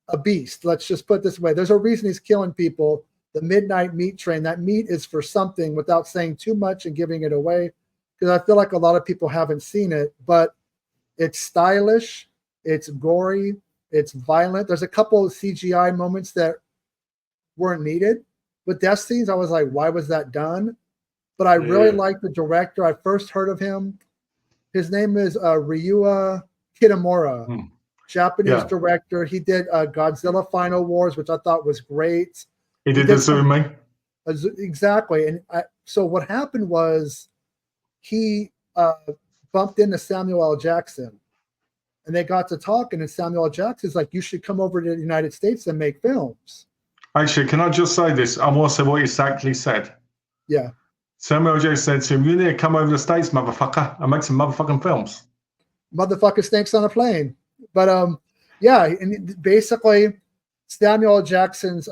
a beast. Let's just put it this way. There's a reason he's killing people. The Midnight Meat Train, that meat is for something, without saying too much and giving it away, because I feel like a lot of people haven't seen it, but it's stylish, it's gory, it's violent. There's a couple of CGI moments that weren't needed. With death scenes, I was like, why was that done? But I really like the director. I first heard of him. His name is Ryuya Kitamura, Japanese director. He did Godzilla Final Wars, which I thought was great. He did Azumi. Exactly. And so what happened was he bumped into Samuel L. Jackson, and they got to talking, and Samuel L. Jackson's like, you should come over to the United States and make films. Actually, can I just say this? I want to say what he exactly said. Yeah. Samuel L. Jackson said to him, you need to come over to the States, motherfucker, and make some motherfucking films. Motherfucker stinks on a plane. But and basically Samuel L. Jackson's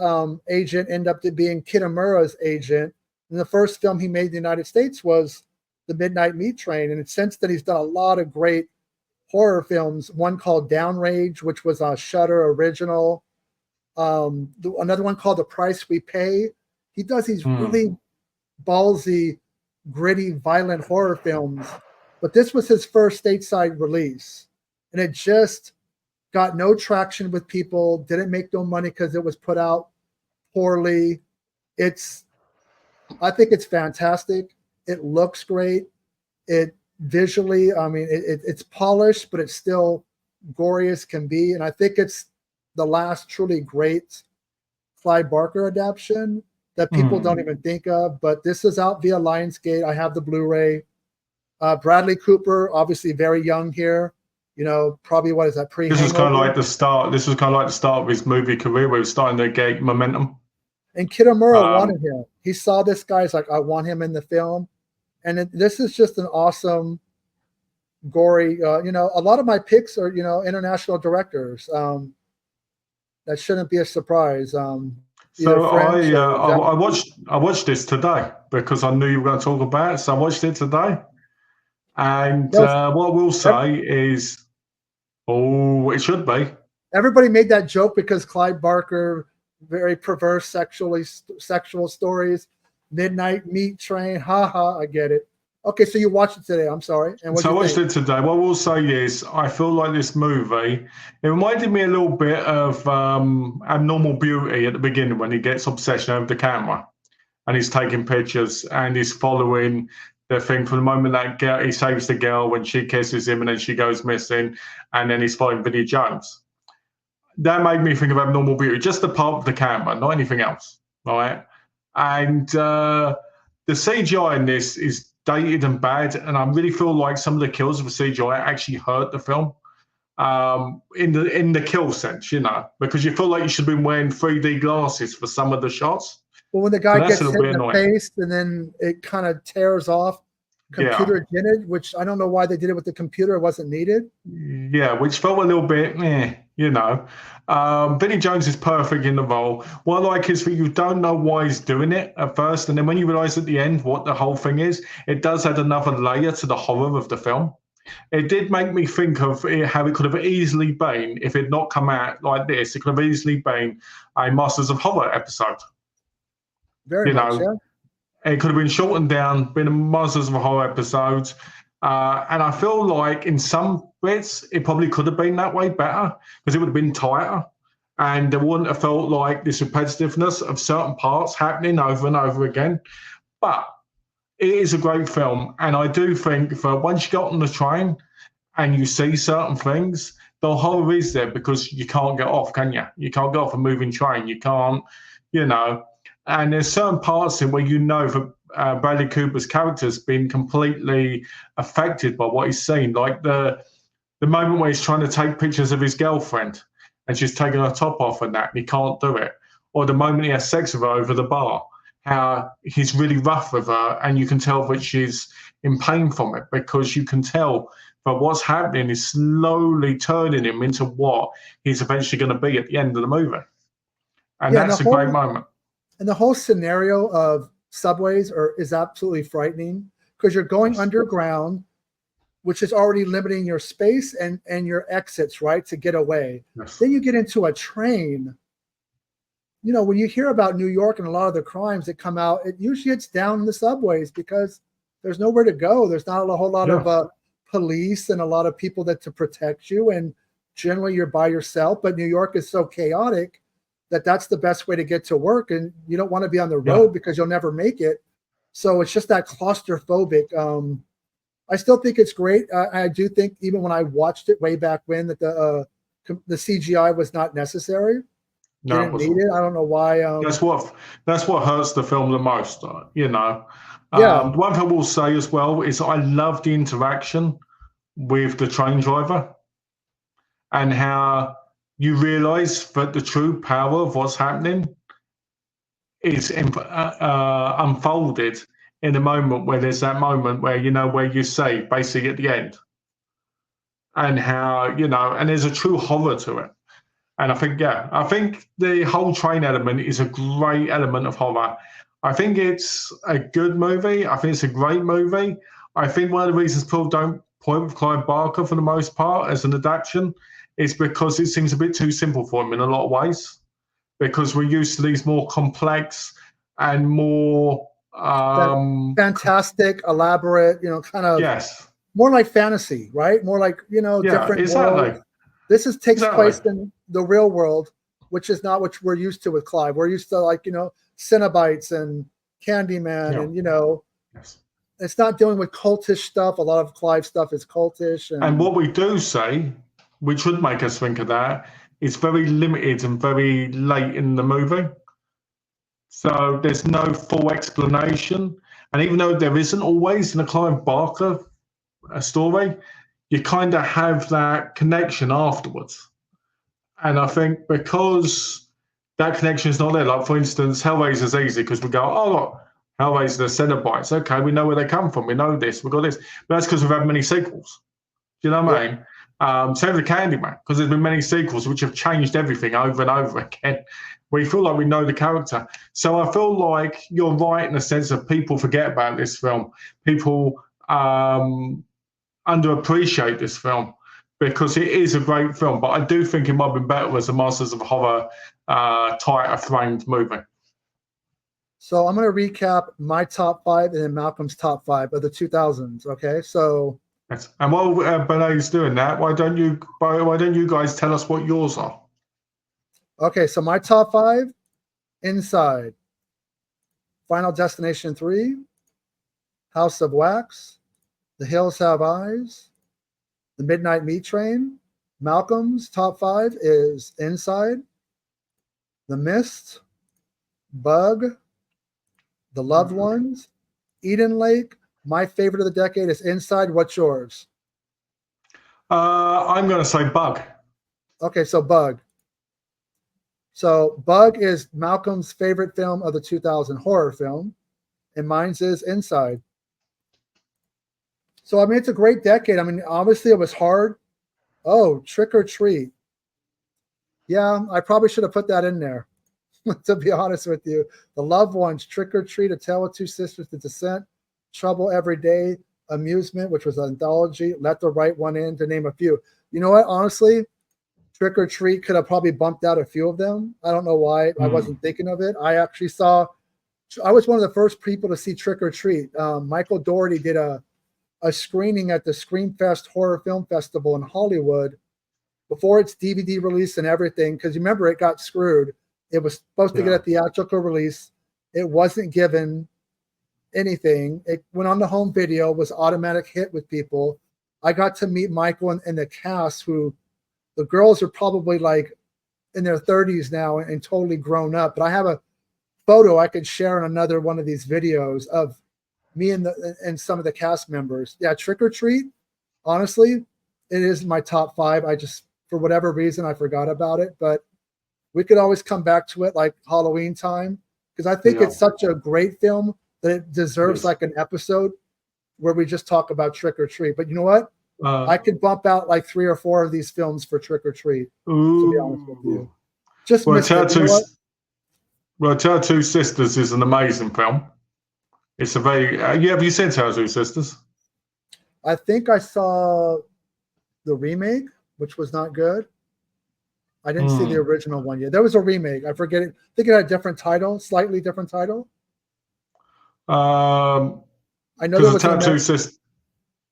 agent ended up being Kitamura's agent. And the first film he made in the United States was The Midnight Meat Train. And since then, he's done a lot of great horror films. One called Downrage, which was a Shudder original. Another one called The Price We Pay. He does these really ballsy, gritty, violent horror films. But this was his first stateside release. and it just got no traction with people, didn't make no money because it was put out poorly. I think it's fantastic. It looks great. It visually, I mean, it's polished, but it's still gory as can be. And I think it's the last truly great Clive Barker adaptation that people don't even think of. But this is out via Lionsgate. I have the Blu-ray. Bradley Cooper, obviously very young here. You know, probably what is that pre? This was kind of like the start. This was kind of like the start of his movie career, where he was starting to get momentum. And Kitamura wanted him. He saw this guy. He's like, I want him in the film. And this is just an awesome, gory. You know, a lot of my picks are, you know, international directors. That shouldn't be a surprise. So I watched this today because I knew you were going to talk about it. So I watched it today, and what I will say is, it should be. Everybody made that joke because Clive Barker, very perverse sexual stories, Midnight Meat Train. I get it. Okay, so you watched it today. I'm sorry. And so I watched it today. What I will say is, I feel like this movie, it reminded me a little bit of Abnormal Beauty at the beginning when he gets obsession over the camera and he's taking pictures and he's following the thing from the moment that girl, he saves the girl when she kisses him and then she goes missing, and then he's following Vinnie Jones. That made me think of Abnormal Beauty, just the part of the camera, not anything else, right? And the CGI in this is dated and bad, and I really feel like some of the kills with CGI actually hurt the film in the kill sense, you know, because you feel like you should have been wearing 3D glasses for some of the shots. Well, when the guy gets hit in the face and then it kind of tears off, computer generated, which I don't know why they did it with the computer. It wasn't needed. Yeah, which felt a little bit, you know. Vinnie Jones is perfect in the role. What I like is that you don't know why he's doing it at first, and then when you realise at the end what the whole thing is, it does add another layer to the horror of the film. It did make me think of how it could have easily been, if it had not come out like this, it could have easily been a Masters of Horror episode. Very much, yeah. It could have been shortened down, been a Masters of Horror episode. And I feel like in some bits, it probably could have been that way better because it would have been tighter and there wouldn't have felt like this repetitiveness of certain parts happening over and over again. But it is a great film. And I do think that once you get on the train and you see certain things, the horror is there because you can't get off, can you? You can't get off a moving train. You can't, you know. And there's certain parts in where you know that Bradley Cooper's character's been completely affected by what he's seen. Like the moment where he's trying to take pictures of his girlfriend and she's taking her top off and that, and he can't do it. Or the moment he has sex with her over the bar, how he's really rough with her and you can tell that she's in pain from it because you can tell that what's happening is slowly turning him into what he's eventually going to be at the end of the movie. And that's a great moment. And the whole scenario of subways is absolutely frightening because you're going underground, which is already limiting your space and your exits, right, to get away. Yes. Then you get into a train. You know, when you hear about New York and a lot of the crimes that come out, usually it's down in the subways because there's nowhere to go. There's not a whole lot of police and a lot of people to protect you. And generally you're by yourself. But New York is so chaotic that's the best way to get to work, and you don't want to be on the road because you'll never make it. So it's just that claustrophobic. I still think it's great. I do think even when I watched it way back when that the CGI was not necessary. Didn't need it. I don't know why. That's what hurts the film the most. You know. The one thing I will say as well is I love the interaction with the train driver and how you realise that the true power of what's happening is unfolded in the moment where there's that moment where, you know, where you say basically at the end and how, you know, and there's a true horror to it. And I think the whole train element is a great element of horror. I think it's a good movie. I think it's a great movie. I think one of the reasons people don't point with Clive Barker for the most part as an adaptation is because it seems a bit too simple for him in a lot of ways, because we're used to these more complex and more fantastic, elaborate, you know, kind of more like fantasy, right? More like, Yeah, different exactly. worlds. This takes Exactly. place in the real world, which is not what we're used to with Clive. We're used to, like, Cenobites and Candyman, Yeah. and Yes. it's not dealing with cultish stuff. A lot of Clive stuff is cultish, And what we do say, which would make us think of that, is very limited and very late in the movie. So there's no full explanation. And even though there isn't always in a Clive Barker story, you kind of have that connection afterwards. And I think because that connection is not there, like for instance, Hellraiser's easy because we go, oh, look, Hellraiser, the Cenobites. Okay, we know where they come from. We know this. We got this. But that's because we've had many sequels. Do you know what I mean? Same with Candyman, because there's been many sequels which have changed everything over and over again. We feel like we know the character. So I feel like you're right in the sense of people forget about this film. People underappreciate this film because it is a great film. But I do think it might have been better as a Masters of Horror tighter framed movie. So I'm going to recap my top 5 and then Malcolm's top 5 of the 2000s. Okay, so. Yes. And while Benet's doing that, why don't you guys tell us what yours are? Okay, so my top 5: Inside, Final Destination 3, House of Wax, The Hills Have Eyes, The Midnight Meat Train. Malcolm's top 5 is Inside, The Mist, Bug, The Loved Ones, Eden Lake. My favorite of the decade is Inside. What's yours? I'm going to say Bug. Okay, so Bug. So Bug is Malcolm's favorite film of the 2000 horror film, and mine's is Inside. So, I mean, it's a great decade. I mean, obviously it was hard. Oh, Trick or Treat. Yeah, I probably should have put that in there, to be honest with you. The Loved Ones, Trick or Treat, A Tale of Two Sisters, The Descent, Trouble Every Day, Amusement, which was an anthology, Let the Right One In, to name a few. You know what? Honestly, Trick or Treat could have probably bumped out a few of them. I don't know why I wasn't thinking of it. I was one of the first people to see Trick or Treat. Michael Dougherty did a screening at the Screamfest Horror Film Festival in Hollywood before its DVD release and everything. Because you remember, it got screwed. It was supposed to get a theatrical release. It wasn't given anything. It went on the home video, was automatic hit with people. I got to meet Michael and the cast, who the girls are probably like in their 30s now and totally grown up. But I have a photo I could share in another one of these videos of me and some of the cast members. Yeah, Trick or Treat, honestly, it is my top 5. I just, for whatever reason, I forgot about it. But we could always come back to it like Halloween time, because I think it's such a great film that it deserves like an episode where we just talk about Trick or Treat. But you know what? I could bump out like 3 or 4 of these films for Trick or Treat, to be honest with you. Just missed it. You know what? Tale of Two Sisters is an amazing film. It's a very... have you seen Tale of Two Sisters? I think I saw the remake, which was not good. I didn't see the original one yet. There was a remake. I forget it. I think it had a different title, slightly different title. I know there was Tale of Two Sisters.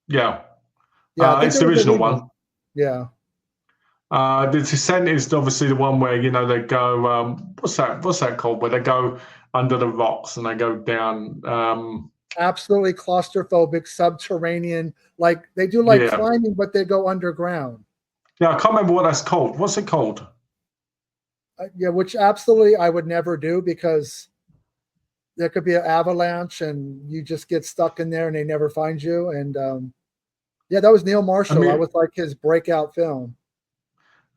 Yeah. Yeah, it's the original one. Yeah. The Descent is obviously the one where, they go, what's that called? Where they go under the rocks and they go down. Absolutely claustrophobic, subterranean. Like they do climbing, but they go underground. Yeah, I can't remember what that's called. What's it called? Yeah, which absolutely I would never do, because there could be an avalanche and you just get stuck in there and they never find you. And yeah, that was Neil Marshall. That was like his breakout film.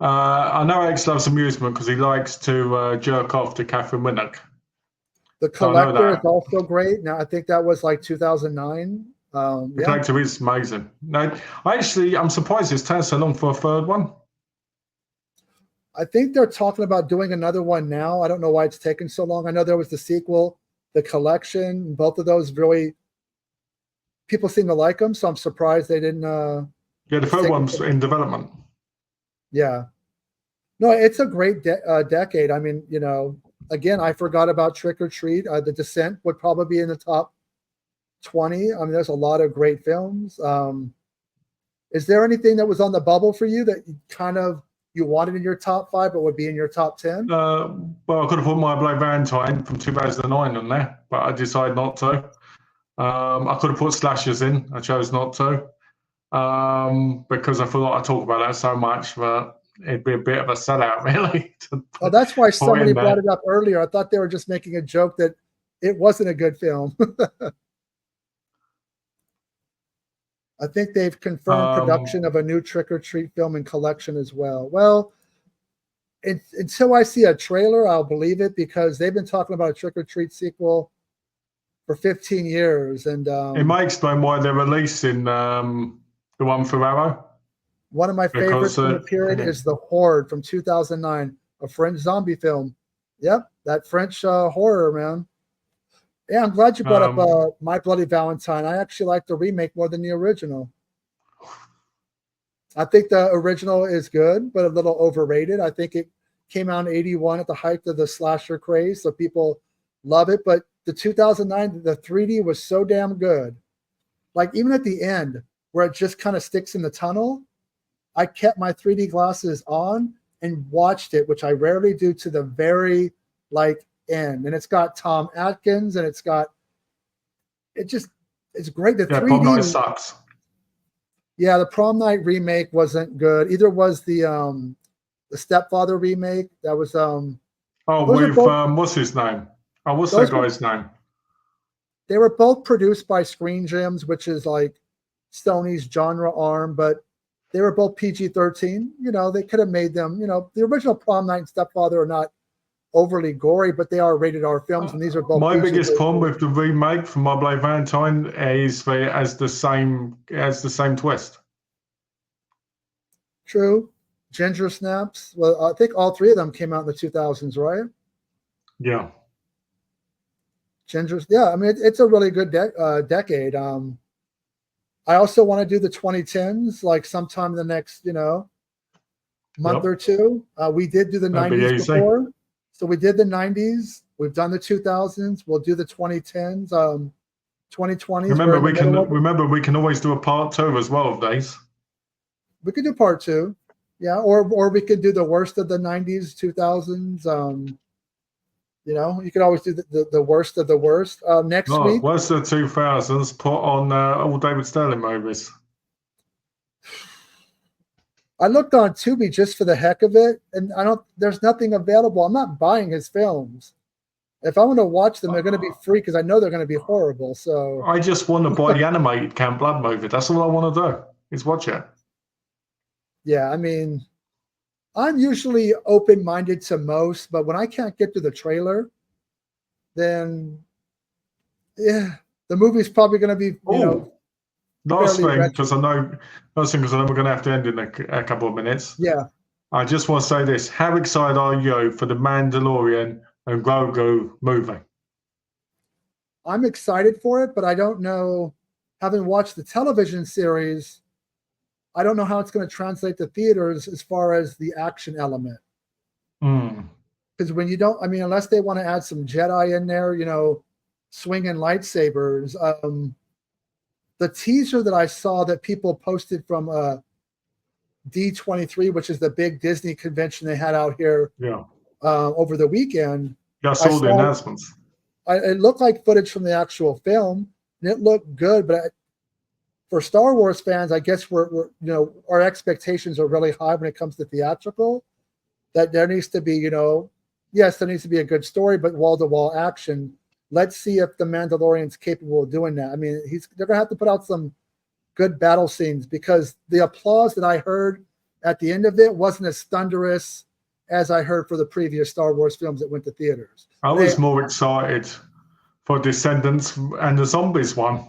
I know Alex loves amusement because he likes to jerk off to Catherine Winnick. The Collector is also great. Now, I think that was like 2009. The Collector is amazing. No, I'm surprised it's taken so long for a third one. I think they're talking about doing another one now. I don't know why it's taken so long. I know there was the sequel, The Collection. Both of those really, people seem to like them, so I'm surprised they didn't. The third one's in development. Yeah. No, it's a great decade. I mean, again, I forgot about Trick or Treat. The Descent would probably be in the top 20. I mean, there's a lot of great films. Is there anything that was on the bubble for you that you wanted in your top 5 but would be in your top 10? Well, I could have put My Bloody Valentine from 2009 on there, but I decided not to. I could have put Slashers in. I chose not to because I feel like I talk about that so much that it'd be a bit of a sellout, really. Oh, that's why put somebody in there. brought it up earlier. I thought they were just making a joke that it wasn't a good film. I think they've confirmed production of a new Trick or Treat film and collection as well. Well, until I see a trailer, I'll believe it because they've been talking about a Trick or Treat sequel for 15 years. And It may explain why they're releasing the one for Arrow. one of my favorites Because, from the period is The Horde from 2009, a French zombie film. Yep, that French horror, man. Yeah, I'm glad you brought up My Bloody Valentine. I actually like the remake more than the original. I think the original is good, but a little overrated. I think it came out in 81 at the height of the slasher craze, so people love it. But the 2009, the 3D was so damn good. Like even at the end, where it just kind of sticks in the tunnel, I kept my 3D glasses on and watched it, which I rarely do, to the very end. And it's got Tom Atkins, and it's great. The 3D Prom Night sucks. Yeah, the Prom Night remake wasn't good. Either was the Stepfather remake. That was what's his name? Oh, what's that guy's name? They were both produced by Screen Gems, which is like Sony's genre arm, but they were both PG-13. They could have made them, the original Prom Night and Stepfather are not overly gory, but they are rated R films, and these are both. My biggest problem with the remake from My Bloody Valentine is that it has the same twist. True. Ginger Snaps. Well, I think all 3 of them came out in the 2000s, right? Yeah. Gingers. Yeah, I mean it's a really good decade. I also want to do the 2010s, like sometime in the next, month or two. We did do the That'd 90s before. So we did the 90s. We've done the 2000s. We'll do the 2010s, 2020s. Remember, we can always do a part 2 as well of these. We could do part 2, yeah, or we could do the worst of the 90s, 2000s. You could always do the worst of the worst. Next week, worst of the 2000s. Put on all David Sterling movies. I looked on Tubi just for the heck of it, and there's nothing available. I'm not buying his films. If I want to watch them, they're going to be free because I know they're going to be horrible. So I just want to buy the animated Camp Blood movie. That's all I want to do is watch it. Yeah, I mean, I'm usually open-minded to most, but when I can't get to the trailer, then yeah, the movie's probably going to be, Last thing, because I know we're going to have to end in a couple of minutes. Yeah. I just want to say this. How excited are you for the Mandalorian and Grogu movie? I'm excited for it, but I don't know, having watched the television series, I don't know how it's going to translate to theaters as far as the action element. Because when you don't, unless they want to add some Jedi in there, swinging lightsabers. The teaser that I saw that people posted from D23, which is the big Disney convention they had out here over the weekend. I saw the announcements. It looked like footage from the actual film, and it looked good. But for Star Wars fans, I guess we're our expectations are really high when it comes to theatrical. That there needs to be, yes, there needs to be a good story, but wall-to-wall action. Let's see if the Mandalorian's capable of doing that. I mean, they're going to have to put out some good battle scenes because the applause that I heard at the end of it wasn't as thunderous as I heard for the previous Star Wars films that went to theaters. I was more excited for Descendants and the Zombies one.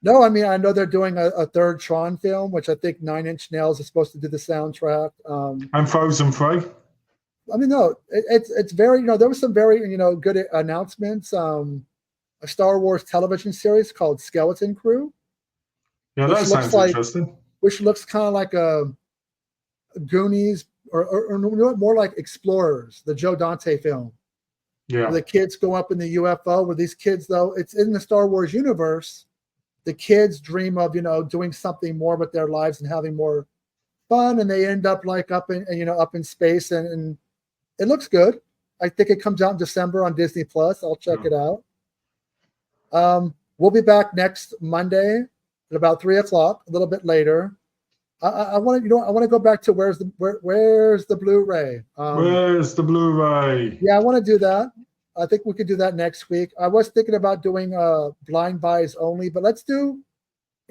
No, I know they're doing a third Tron film, which I think 9 Inch Nails is supposed to do the soundtrack. And Frozen 3. No, it's very, there was some very, good announcements. A Star Wars television series called Skeleton Crew. Yeah, that sounds interesting. Which looks kind of like a Goonies or more like Explorers, the Joe Dante film. Yeah. Where the kids go up in the UFO. Where these kids, though, it's in the Star Wars universe, the kids dream of, doing something more with their lives and having more fun, and they end up like up in space, and it looks good. I think it comes out in December on Disney Plus. I'll check it out. We'll be back next Monday at about 3:00, a little bit later. I want to go back to where's the Blu-ray? Where's the Blu-ray? Yeah, I want to do that. I think we could do that next week. I was thinking about doing blind buys only, but let's do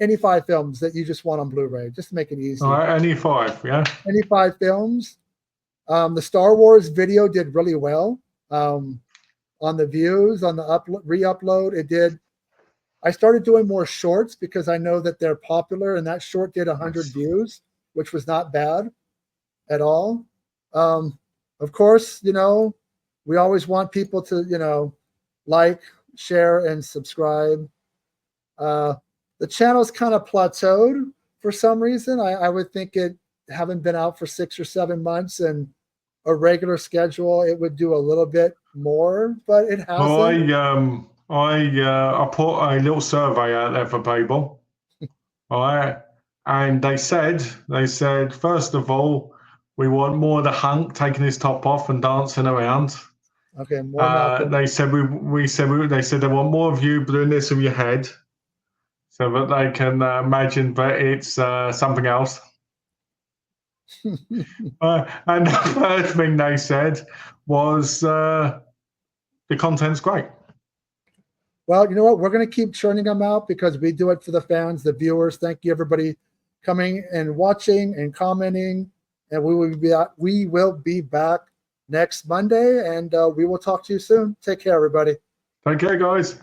any 5 films that you just want on Blu-ray, just to make it easy. All right, any 5, yeah. Any 5 films. The Star Wars video did really well on the views, on the re-upload. It did. I started doing more shorts because I know that they're popular, and that short did 100 views, which was not bad at all. Of course, we always want people to, like, share, and subscribe. The channel's kind of plateaued for some reason. I would think it, having been out for 6 or 7 months and a regular schedule, it would do a little bit more, but it hasn't. I put a little survey out there for people. All right. And they said, first of all, we want more of the hunk taking his top off and dancing around. Okay, more Malcolm. They said they said they want more of you doing this with your head, so that they can imagine that it's something else. And the third thing they said was the content's great. Well, you know what? We're going to keep churning them out because we do it for the fans, the viewers. Thank you, everybody, coming and watching and commenting. And we will be back next Monday, and we will talk to you soon. Take care, everybody. Take care, guys.